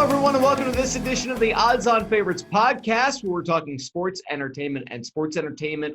Hello, everyone, and welcome to this edition of the Odds On Favorites podcast, where we're talking sports, entertainment,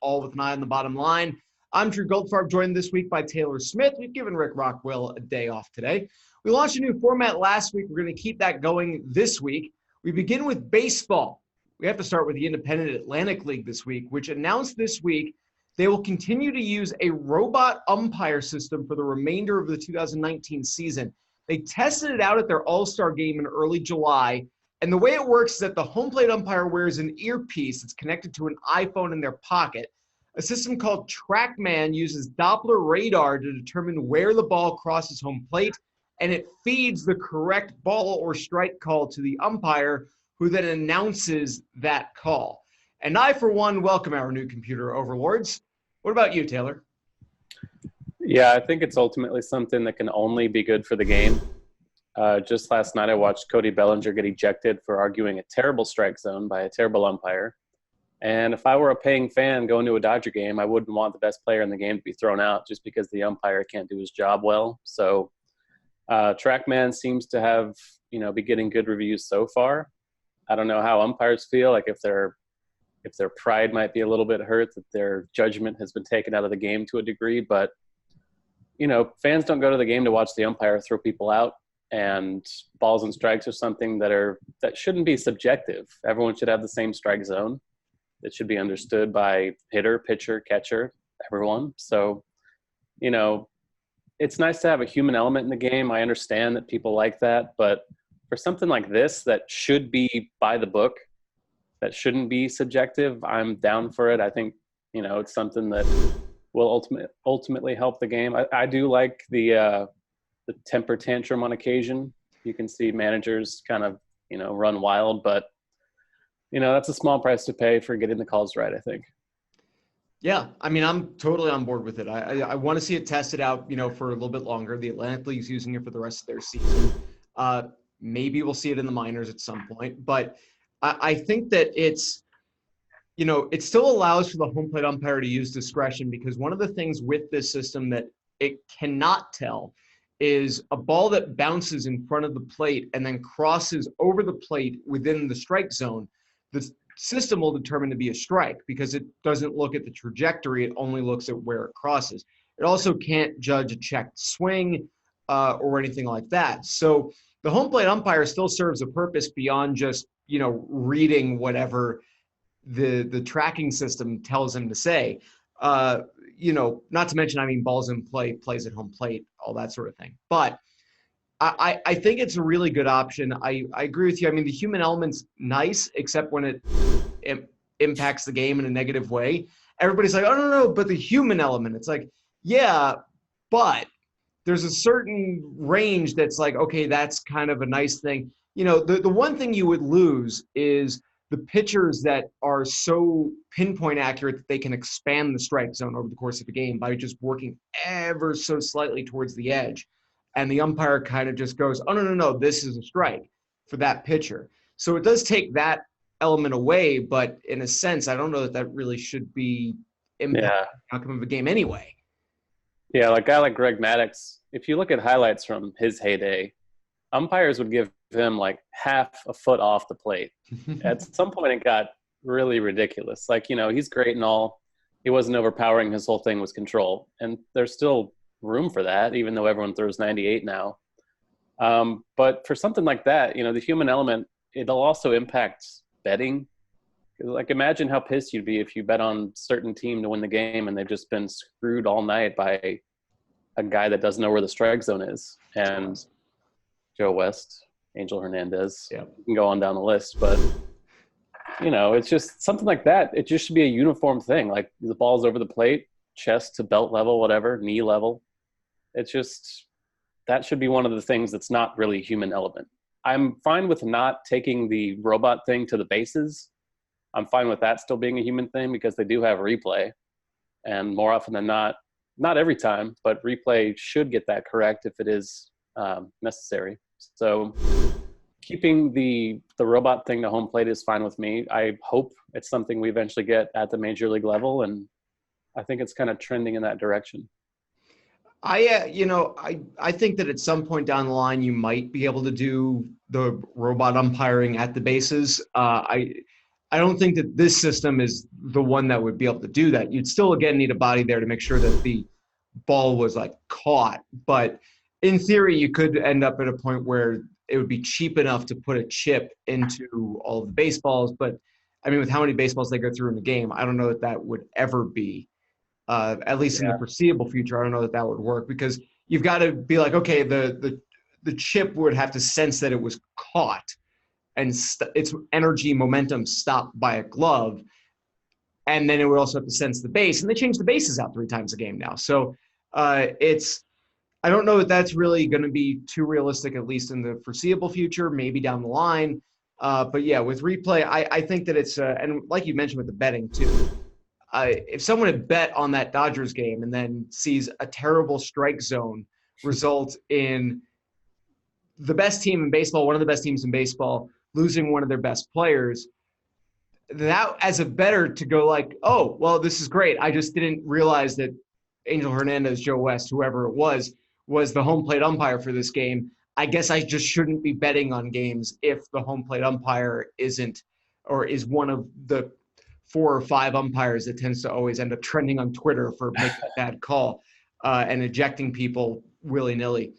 all with an eye on the bottom line. I'm Drew Goldfarb, joined this week by Taylor Smith. We've given Rick Rockwell a day off today. We launched a new format last week. We're going to keep that going this week. We begin with baseball. We have to start with the Independent Atlantic League this week, which announced this week they will continue to use a robot umpire system for the remainder of the 2019 season. They tested it out at their All-Star game in early July, and the way it works is that the home plate umpire wears an earpiece that's connected to an iPhone in their pocket. A system called TrackMan uses Doppler radar to determine where the ball crosses home plate, and it feeds the correct ball or strike call to the umpire, who then announces that call. And I, for one, welcome our new computer overlords. What about you, Taylor? Yeah, I think it's ultimately something that can only be good for the game. Just last night, I watched Cody Bellinger get ejected for arguing a terrible strike zone by a terrible umpire. And if I were a paying fan going to a Dodger game, I wouldn't want the best player in the game to be thrown out just because the umpire can't do his job well. So TrackMan seems to have, be getting good reviews so far. I don't know how umpires feel, like if their pride might be a little bit hurt, that their judgment has been taken out of the game to a degree, but fans don't go to the game to watch the umpire throw people out, and balls and strikes are something that shouldn't be subjective. Everyone should have the same strike zone. It should be understood by hitter, pitcher, catcher, everyone. So, it's nice to have a human element in the game. I understand that people like that, but for something like this that should be by the book, that shouldn't be subjective, I'm down for it. I think, it's something that will ultimately help the game. I do like the temper tantrum on occasion. You can see managers kind of, run wild, but, that's a small price to pay for getting the calls right, I think. Yeah, I'm totally on board with it. I want to see it tested out, for a little bit longer. The Atlantic League's using it for the rest of their season. Maybe we'll see it in the minors at some point, but I think that it's, it still allows for the home plate umpire to use discretion, because one of the things with this system that it cannot tell is a ball that bounces in front of the plate and then crosses over the plate within the strike zone. The system will determine to be a strike because it doesn't look at the trajectory. It only looks at where it crosses. It also can't judge a checked swing or anything like that. So the home plate umpire still serves a purpose beyond just, reading whatever the tracking system tells him to say. Not to mention, balls in play, plays at home plate, all that sort of thing. But I think it's a really good option. I agree with you. The human element's nice, except when it impacts the game in a negative way. Everybody's like, oh, no, but the human element. It's like, yeah, but there's a certain range that's like, okay, that's kind of a nice thing. The one thing you would lose is the pitchers that are so pinpoint accurate that they can expand the strike zone over the course of a game by just working ever so slightly towards the edge. And the umpire kind of just goes, oh, no, this is a strike for that pitcher. So it does take that element away, but in a sense, I don't know that really should be impacting the outcome of a game anyway. Yeah, like a guy like Greg Maddux, if you look at highlights from his heyday, umpires would give him like half a foot off the plate. At some point, it got really ridiculous. Like, he's great and all. He wasn't overpowering. His whole thing was control. And there's still room for that, even though everyone throws 98 now. But for something like that, the human element, it'll also impact betting. Like, imagine how pissed you'd be if you bet on a certain team to win the game and they've just been screwed all night by a guy that doesn't know where the strike zone is. And Joe West, Angel Hernandez, You can go on down the list. But, it's just something like that. It just should be a uniform thing. Like, the ball's over the plate, chest to belt level, whatever, knee level. It's just, that should be one of the things that's not really a human element. I'm fine with not taking the robot thing to the bases. I'm fine with that still being a human thing because they do have replay. And more often than not every time, but replay should get that correct if it is necessary. So keeping the robot thing to home plate is fine with me. I hope it's something we eventually get at the major league level, and I think it's kind of trending in that direction. I think that at some point down the line, you might be able to do the robot umpiring at the bases. I don't think that this system is the one that would be able to do that. You'd still, again, need a body there to make sure that the ball was like caught. But in theory, you could end up at a point where it would be cheap enough to put a chip into all of the baseballs. But I mean, with how many baseballs they go through in the game, I don't know that that would ever be, at least in the Yeah. foreseeable future. I don't know that that would work because you've got to be like, okay, the chip would have to sense that it was caught and its energy momentum stopped by a glove. And then it would also have to sense the base. And they change the bases out 3 times a game now. So I don't know that that's really going to be too realistic, at least in the foreseeable future, maybe down the line. But yeah, with replay, I think that it's, and like you mentioned with the betting too, if someone had bet on that Dodgers game and then sees a terrible strike zone result in the best team in baseball, one of the best teams in baseball, losing one of their best players, that as a bettor to go like, oh, well, this is great. I just didn't realize that Angel Hernandez, Joe West, whoever it was the home plate umpire for this game. I guess I just shouldn't be betting on games if the home plate umpire isn't or is one of the 4 or 5 umpires that tends to always end up trending on Twitter for making a bad call and ejecting people willy-nilly.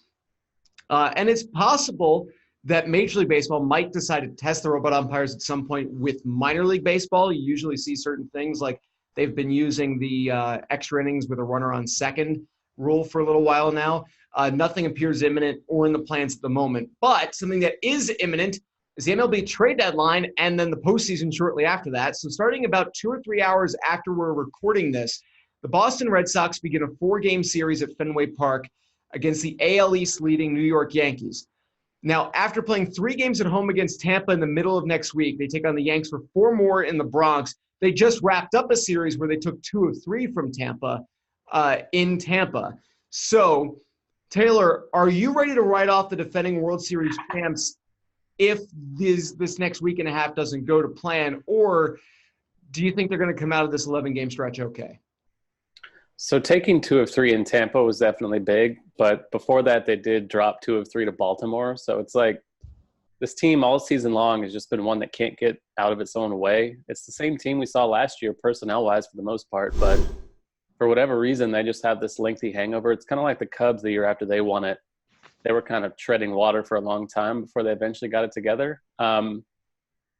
And it's possible that Major League Baseball might decide to test the robot umpires at some point with minor league baseball. You usually see certain things like they've been using the extra innings with a runner on second rule for a little while now. Nothing appears imminent or in the plans at the moment, but something that is imminent is the MLB Trade Deadline and then the postseason shortly after that. So starting about 2 or 3 hours after we're recording this, the Boston Red Sox begin a 4-game series at Fenway Park against the AL East leading New York Yankees. Now, after playing 3 games at home against Tampa in the middle of next week, they take on the Yanks for 4 more in the Bronx. They just wrapped up a series where they took 2 of 3 from Tampa in Tampa. So, Taylor, are you ready to write off the defending World Series champs if this next week and a half doesn't go to plan, or do you think they're going to come out of this 11-game stretch okay? So taking 2 of 3 in Tampa was definitely big, but before that they did drop 2 of 3 to Baltimore. So it's like this team all season long has just been one that can't get out of its own way. It's the same team we saw last year personnel-wise for the most part, but for whatever reason they just have this lengthy hangover. It's kind of like the Cubs the year after they won it. They were kind of treading water for a long time before they eventually got it together. The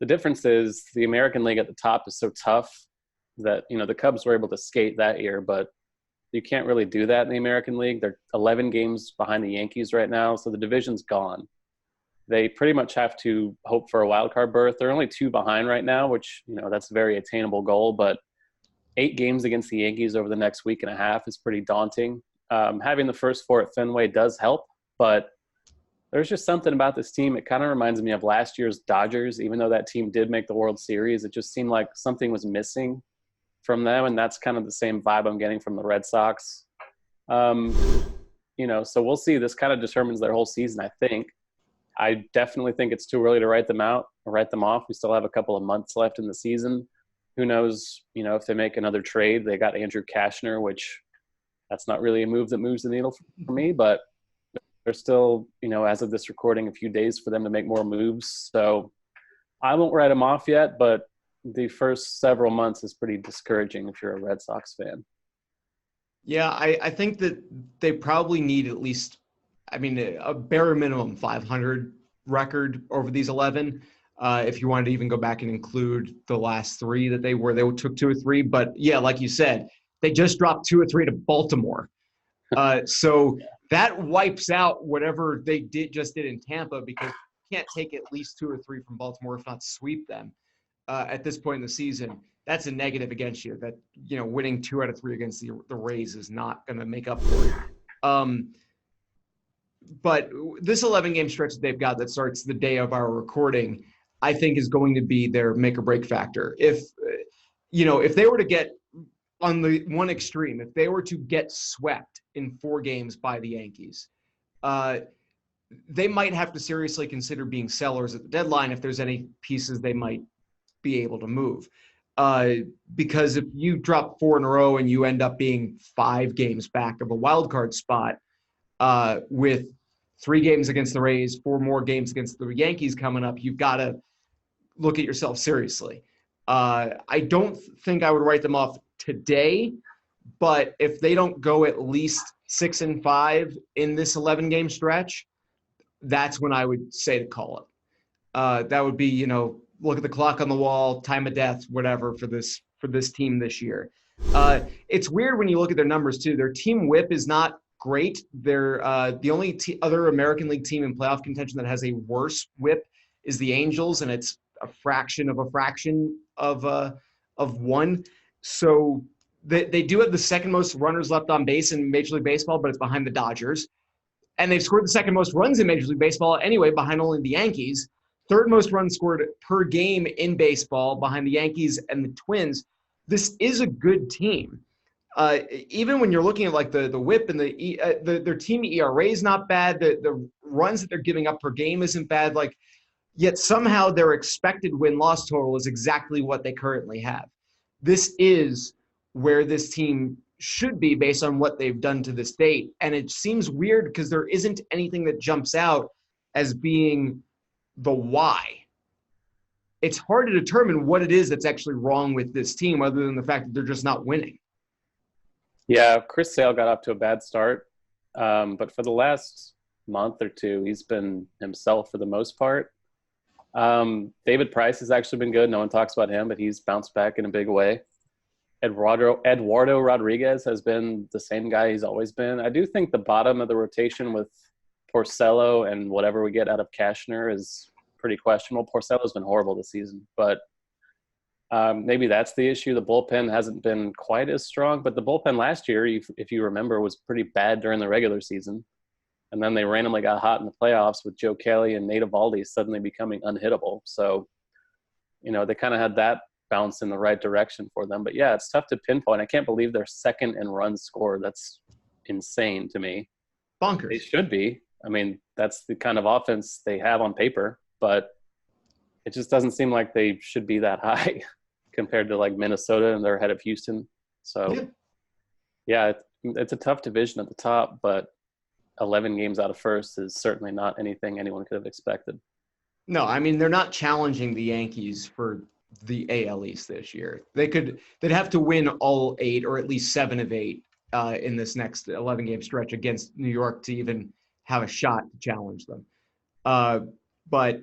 difference is the American League at the top is so tough that, the Cubs were able to skate that year, but you can't really do that in the American League. They're 11 games behind the Yankees right now, so the division's gone. They pretty much have to hope for a wild card berth. They're only 2 behind right now, which, that's a very attainable goal, but 8 games against the Yankees over the next week and a half is pretty daunting. Having the first 4 at Fenway does help, but there's just something about this team. It kind of reminds me of last year's Dodgers, even though that team did make the World Series. It just seemed like something was missing from them, and that's kind of the same vibe I'm getting from the Red Sox. So we'll see. This kind of determines their whole season, I think. I definitely think it's too early to write them out or write them off. We still have a couple of months left in the season. Who knows, if they make another trade. They got Andrew Kashner, which that's not really a move that moves the needle for me, but there's still, as of this recording, a few days for them to make more moves. So I won't write them off yet, but the first several months is pretty discouraging if you're a Red Sox fan. Yeah, I think that they probably need at least, a bare minimum 500 record over these 11. If you wanted to even go back and include the last 3 that they took 2 or 3. But yeah, like you said, they just dropped 2 or 3 to Baltimore. So that wipes out whatever they just did in Tampa, because you can't take at least 2 or 3 from Baltimore, if not sweep them. At this point in the season, that's a negative against you. That winning 2 out of 3 against the Rays is not going to make up for it. But this 11-game stretch that they've got that starts the day of our recording, I think is going to be their make or break factor. If they were to get on the one extreme, if they were to get swept in 4 games by the Yankees, they might have to seriously consider being sellers at the deadline if there's any pieces they might be able to move. Because if you drop 4 in a row and you end up being 5 games back of a wild card spot, with 3 games against the Rays, 4 more games against the Yankees coming up, you've got to look at yourself seriously. I don't think I would write them off today, but if they don't go at least 6-5 in this 11-game stretch, that's when I would say to call it. That would be, look at the clock on the wall, time of death, whatever for this team this year. It's weird when you look at their numbers too. Their team WHIP is not great. They're the only other American League team in playoff contention that has a worse WHIP is the Angels, and it's a fraction of one. So they do have the second most runners left on base in Major League Baseball, but it's behind the Dodgers. And they've scored the second most runs in Major League Baseball anyway, behind only the Yankees. Third most runs scored per game in baseball, behind the Yankees and the Twins. This is a good team. Even when you're looking at like the WHIP and their team ERA is not bad. The runs that they're giving up per game isn't bad. Like, yet somehow their expected win-loss total is exactly what they currently have. This is where this team should be based on what they've done to this date. And it seems weird because there isn't anything that jumps out as being the why. It's hard to determine what it is that's actually wrong with this team other than the fact that they're just not winning. Yeah, Chris Sale got off to a bad start. But for the last month or two, he's been himself for the most part. David Price has actually been good. No one talks about him, but he's bounced back in a big way. Eduardo Rodriguez has been the same guy he's always been. I do think the bottom of the rotation with Porcello and whatever we get out of Cashner is pretty questionable. Porcello's been horrible this season, but maybe that's the issue. The bullpen hasn't been quite as strong, but the bullpen last year, if you remember, was pretty bad during the regular season. And then they randomly got hot in the playoffs with Joe Kelly and Nate Eovaldi suddenly becoming unhittable. So, they kind of had that bounce in the right direction for them. But yeah, it's tough to pinpoint. I can't believe they're second in runs scored. That's insane to me. Bonkers. They should be. I mean, that's the kind of offense they have on paper, but it just doesn't seem like they should be that high compared to like Minnesota, and they're ahead of Houston. So yeah, it's a tough division at the top, but 11 games out of first is certainly not anything anyone could have expected. No, I mean, they're not challenging the Yankees for the AL East this year. They'd have to win all 8 or at least 7 of 8 in this next 11-game stretch against New York to even have a shot to challenge them. But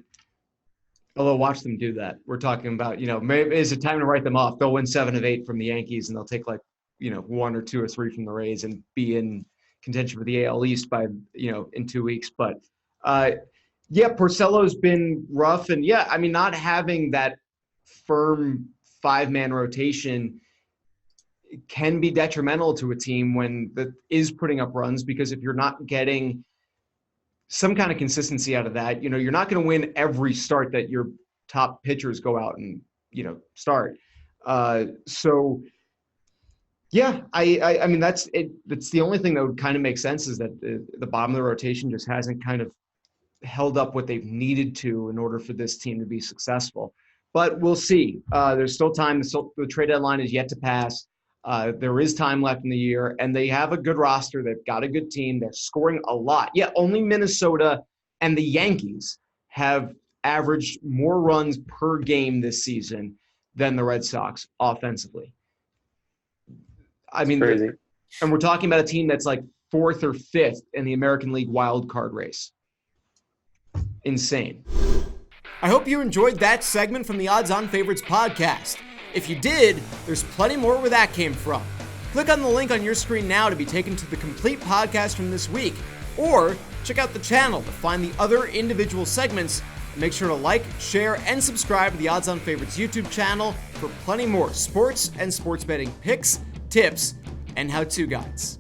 although watch them do that, we're talking about, maybe is it time to write them off? They'll win 7 of 8 from the Yankees and they'll take 1 or 2 or 3 from the Rays and be in contention for the AL East by, in 2 weeks. But Porcello's been rough. And not having that firm 5-man rotation can be detrimental to a team when that is putting up runs, because if you're not getting some kind of consistency out of that, you're not going to win every start that your top pitchers go out and, start. I mean, that's it. That's the only thing that would kind of make sense, is that the bottom of the rotation just hasn't kind of held up what they've needed to in order for this team to be successful. But we'll see. There's still time. The trade deadline is yet to pass. There is time left in the year, and they have a good roster. They've got a good team. They're scoring a lot. Only Minnesota and the Yankees have averaged more runs per game this season than the Red Sox offensively. I mean, crazy. And we're talking about a team that's like 4th or 5th in the American League wild card race. Insane. I hope you enjoyed that segment from the Odds On Favorites podcast. If you did, there's plenty more where that came from. Click on the link on your screen now to be taken to the complete podcast from this week, or check out the channel to find the other individual segments. And make sure to like, share, and subscribe to the Odds On Favorites YouTube channel for plenty more sports and sports betting picks, tips, and how-to guides.